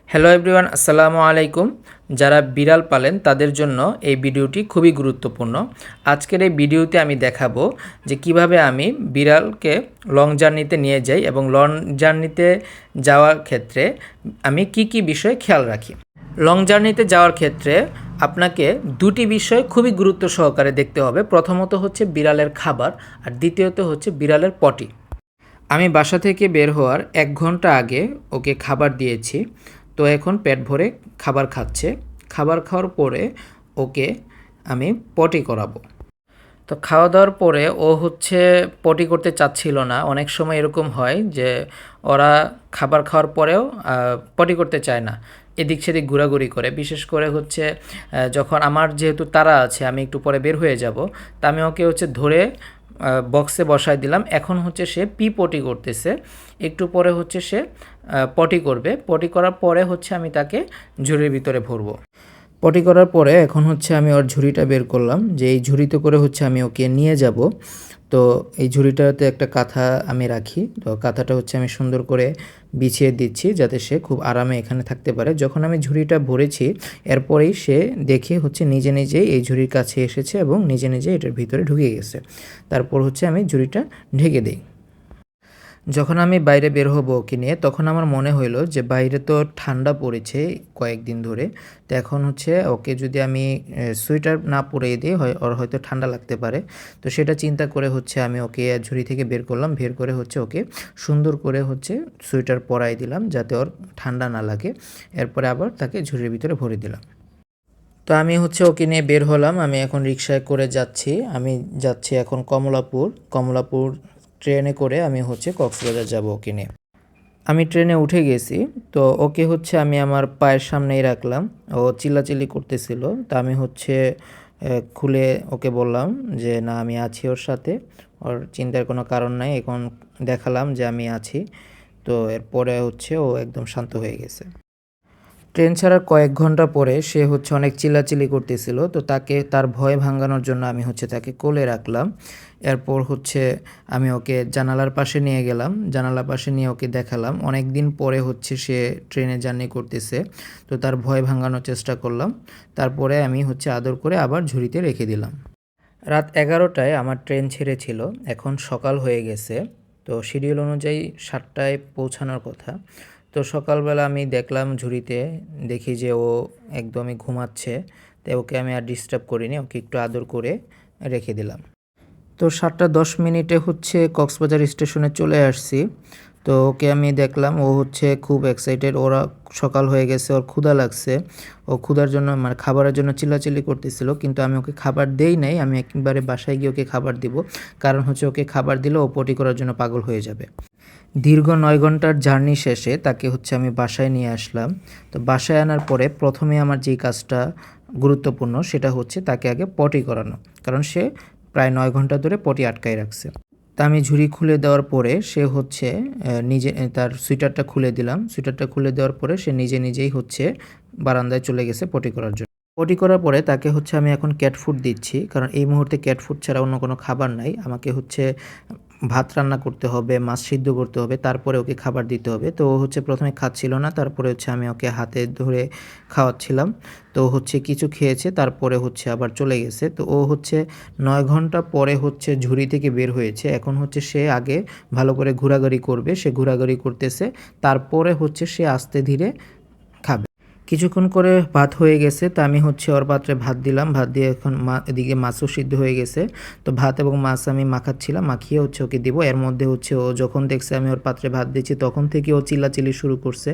Hello everyone, আসসালামু আলাইকুম। যারা বিড়াল পালেন তাদের জন্য এই ভিডিওটি খুবই গুরুত্বপূর্ণ। আজকের এই ভিডিওতে আমি দেখাবো যে কিভাবে আমি বিড়ালকে লং জার্নিতে নিয়ে যাই এবং লং জার্নিতে যাওয়ার ক্ষেত্রে আমি কি কি বিষয় খেয়াল রাখি। লং জার্নিতে যাওয়ার ক্ষেত্রে আপনাকে দুটি বিষয় খুবই গুরুত্ব সহকারে দেখতে হবে। প্রথমত হচ্ছে বিড়ালের খাবার, আর দ্বিতীয়ত হচ্ছে বিড়ালের পটি। আমি বাসা থেকে বের হওয়ার ১ ঘন্টা আগে ওকে খাবার দিয়েছি। তো এখন পেট ভরে খাবার খাচ্ছে। খাবার খাওয়ার পরে ওকে আমি পটি করাবো। তো খাওয়া দাওয়ার পরে ও হচ্ছে পটি করতে চাচ্ছিল না। অনেক সময় এরকম হয় যে ওরা খাবার খাওয়ার পরেও পটি করতে চায় না, এদিক সেদিক ঘোরাঘুরি করে। বিশেষ করে হচ্ছে যখন আমার যেহেতু তাড়া আছে, আমি একটু পরে বের হয়ে যাব, তা আমি ওকে হচ্ছে ধরে বক্সে বসায় দিলাম। এখন হচ্ছে সে পটি করতেছে, একটু পরে হচ্ছে সে পটি করবে। পটি করার পরে হচ্ছে আমি তাকে ঝুড়ির ভিতরে ভরবো। পটি করার পরে এখন হচ্ছে আমি ওর ঝুড়িটা বের করলাম, যে এই ঝুড়িতে করে হচ্ছে আমি ওকে নিয়ে যাব। তো এই ঝুড়িটাতে একটা কাঁথা আমি রাখি, তো কাঁথাটা হচ্ছে আমি সুন্দর করে বিছিয়ে দিচ্ছি যাতে সে খুব আরামে এখানে থাকতে পারে। যখন আমি ঝুড়িটা ভরেছি এরপরেই সে দেখে হচ্ছে নিজে নিজেই এই ঝুড়ির কাছে এসেছে এবং নিজে নিজে এটার ভিতরে ঢুকে গেছে। তারপর হচ্ছে আমি ঝুড়িটা ঢেকে দিই। যখন আমি বাইরে বের হব ওকে নিয়ে, তখন আমার মনে হইলো যে বাইরে তো ঠান্ডা পড়েছে কয়েকদিন ধরে। তো এখন হচ্ছে ওকে যদি আমি সোয়েটার না পরিয়ে দিই, ওর হয়তো ঠান্ডা লাগতে পারে। তো সেটা চিন্তা করে হচ্ছে আমি ওকে ঝুড়ি থেকে বের করলাম। বের করে হচ্ছে ওকে সুন্দর করে হচ্ছে সোয়েটার পরাই দিলাম যাতে ওর ঠান্ডা না লাগে। এরপরে আবার তাকে ঝুড়ির ভিতরে ভরে দিলাম। তো আমি হচ্ছে ওকে নিয়ে বের হলাম। আমি এখন রিকশায় করে যাচ্ছি। আমি যাচ্ছি এখন কমলাপুর ট্রেনে করে আমি হচ্ছে কক্সবাজার যাব ওকে নিয়ে। আমি ট্রেনে উঠে গেছি। তো ওকে হচ্ছে আমি আমার পায়ের সামনেই রাখলাম। ও চিল্লাচিল্লি করতেছিল। তা আমি হচ্ছে খুলে ওকে বললাম যে না, আমি আছি ওর সাথে, ওর চিন্তার কোনো কারণ নাই। এখন দেখালাম যে আমি আছি। তো এরপরে হচ্ছে ও একদম শান্ত হয়ে গেছে। ট্রেন ছাড়ার কয়েক ঘন্টা পরে সে হচ্ছে অনেক চিল্লাচিল্লি করতেছিল। তো তাকে তার ভয় ভাঙানোর জন্য আমি হচ্ছে তাকে কোলে রাখলাম। এরপর হচ্ছে আমি ওকে জানালার পাশে নিয়ে গেলাম। জানালার পাশে নিয়ে ওকে দেখালাম অনেক দিন পরে হচ্ছে সে ট্রেনে জার্নি করতেছে। তো তার ভয় ভাঙানোর চেষ্টা করলাম। তারপরে আমি হচ্ছে আদর করে আবার ঝুড়িতে রেখে দিলাম। রাত 11টায় আমার ট্রেন ছেড়েছিল। এখন সকাল হয়ে গেছে। তো শিডিউল অনুযায়ী 7টায় পৌঁছানোর কথা। তো সকালবেলা আমি দেখলাম ঝুড়িতে, দেখি যে ও একদমই ঘুমাচ্ছে। তাই ওকে আমি আর ডিস্টার্ব করিনি, ওকে একটু আদর করে রেখে দিলাম। তো 7টা 10 মিনিটে হচ্ছে কক্সবাজার স্টেশনে চলে আসছি। তো ওকে আমি দেখলাম ও হচ্ছে খুব এক্সাইটেড। ওরা সকাল হয়ে গেছে, ওর ক্ষুধা লাগছে। ও ক্ষুধার জন্য মানে খাবারের জন্য চিল্লাচিল্লি করতেছিল, কিন্তু আমি ওকে খাবার দেই নাই। আমি একবারে বাসায় গিয়ে ওকে খাবার দিব, কারণ হচ্ছে ওকে খাবার দিলে ও পটি করার জন্য পাগল হয়ে যাবে। দীর্ঘ 9 ঘন্টার জার্নি শেষে তাকে হচ্ছে আমি বাসায় নিয়ে আসলাম। তো বাসায় আনার পরে প্রথমে আমার যেই কাজটা গুরুত্বপূর্ণ সেটা হচ্ছে তাকে আগে পটি করানো, কারণ সে প্রায় 9 ঘন্টা ধরে পটি আটকায় রাখছে। তা আমি ঝুড়ি খুলে দেওয়ার পরে সে হচ্ছে নিজে তার সুইটারটা খুলে দিলাম। সুইটারটা খুলে দেওয়ার পরে সে নিজে নিজেই হচ্ছে বারান্দায় চলে গেছে পটি করার জন্য। পটি করার পরে তাকে হচ্ছে আমি এখন ক্যাট ফুড দিচ্ছি, কারণ এই মুহূর্তে ক্যাট ফুড ছাড়া অন্য কোনো খাবার নাই। আমাকে হচ্ছে ভাত রান্না করতে হবে, মাছ সিদ্ধ করতে হবে, তারপরে ওকে খাবার দিতে হবে। তো ও হচ্ছে প্রথমে খাচ্ছিল না, তারপরে হচ্ছে আমি ওকে হাতে ধরে খাওয়াচ্ছিলাম। তো হচ্ছে কিছু খেয়েছে, তারপরে হচ্ছে আবার চলে গেছে। তো ও হচ্ছে 9 ঘন্টা পরে হচ্ছে ঝুড়ি থেকে বের হয়েছে। এখন হচ্ছে সে আগে ভালো করে ঘোরাঘুরি করবে, সে ঘোরাঘুরি করতেছে। তারপরে হচ্ছে সে আস্তে ধীরে খাবে। কিছুক্ষণ করে ভাত হয়ে গেছে, তা আমি হচ্ছে ওর পাত্রে ভাত দিলাম। ভাত দিয়ে এখন এদিকে মাছও সিদ্ধ হয়ে গেছে। তো ভাত এবং মাছ আমি মাখাচ্ছিলাম, মাখিয়ে হচ্ছে ওকে দিব। এর মধ্যে হচ্ছে ও যখন দেখছে আমি ওর পাত্রে ভাত দিচ্ছি, তখন থেকে ও চিল্লাচিল্লি শুরু করছে।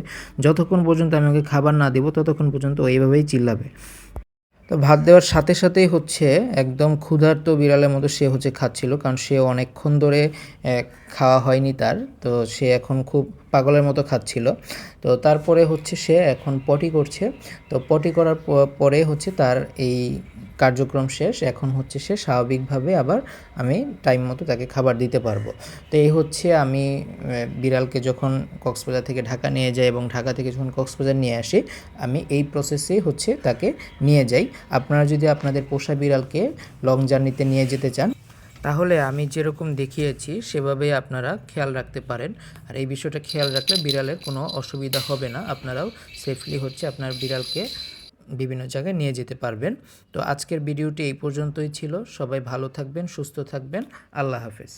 যতক্ষণ পর্যন্ত আমি ওকে খাবার না দিব ততক্ষণ পর্যন্ত ও এইভাবেই চিল্লাবে। তো ভাত দেওয়ার সাথে সাথেই হচ্ছে একদম ক্ষুধার্ত বিড়ালের মতো সে হচ্ছে খাচ্ছিল, কারণ সে অনেকক্ষণ ধরে খাওয়া হয়নি তার। তো সে এখন খুব পাগলের মতো খাচ্ছিল। তো তারপরে হচ্ছে সে এখন পটি করছে। তো পটি করার পরে হচ্ছে তার এই কার্যক্রম শেষ। এখন হচ্ছে সে স্বাভাবিকভাবে আবার আমি টাইম মতো তাকে খাবার দিতে পারবো। তো এই হচ্ছে আমি বিড়ালকে যখন কক্সবাজার থেকে ঢাকা নিয়ে যাই এবং ঢাকা থেকে যখন কক্সবাজার নিয়ে আসি, আমি এই প্রসেসেই হচ্ছে তাকে নিয়ে যাই। আপনারা যদি আপনাদের পোষা বিড়ালকে লং জার্নিতে নিয়ে যেতে চান, তাহলে আমি যেরকম দেখিয়েছি সেভাবেই আপনারা খেয়াল রাখতে পারেন। আর এই বিষয়টা খেয়াল রাখলে বিড়ালের কোনো অসুবিধা হবে না, আপনারাও সেফলি হচ্ছে আপনার বিড়ালকে বিভিন্ন জায়গায় নিয়ে যেতে পারবেন। তো আজকের ভিডিওটি এই পর্যন্তই ছিল। সবাই ভালো থাকবেন, সুস্থ থাকবেন। আল্লাহ হাফেজ।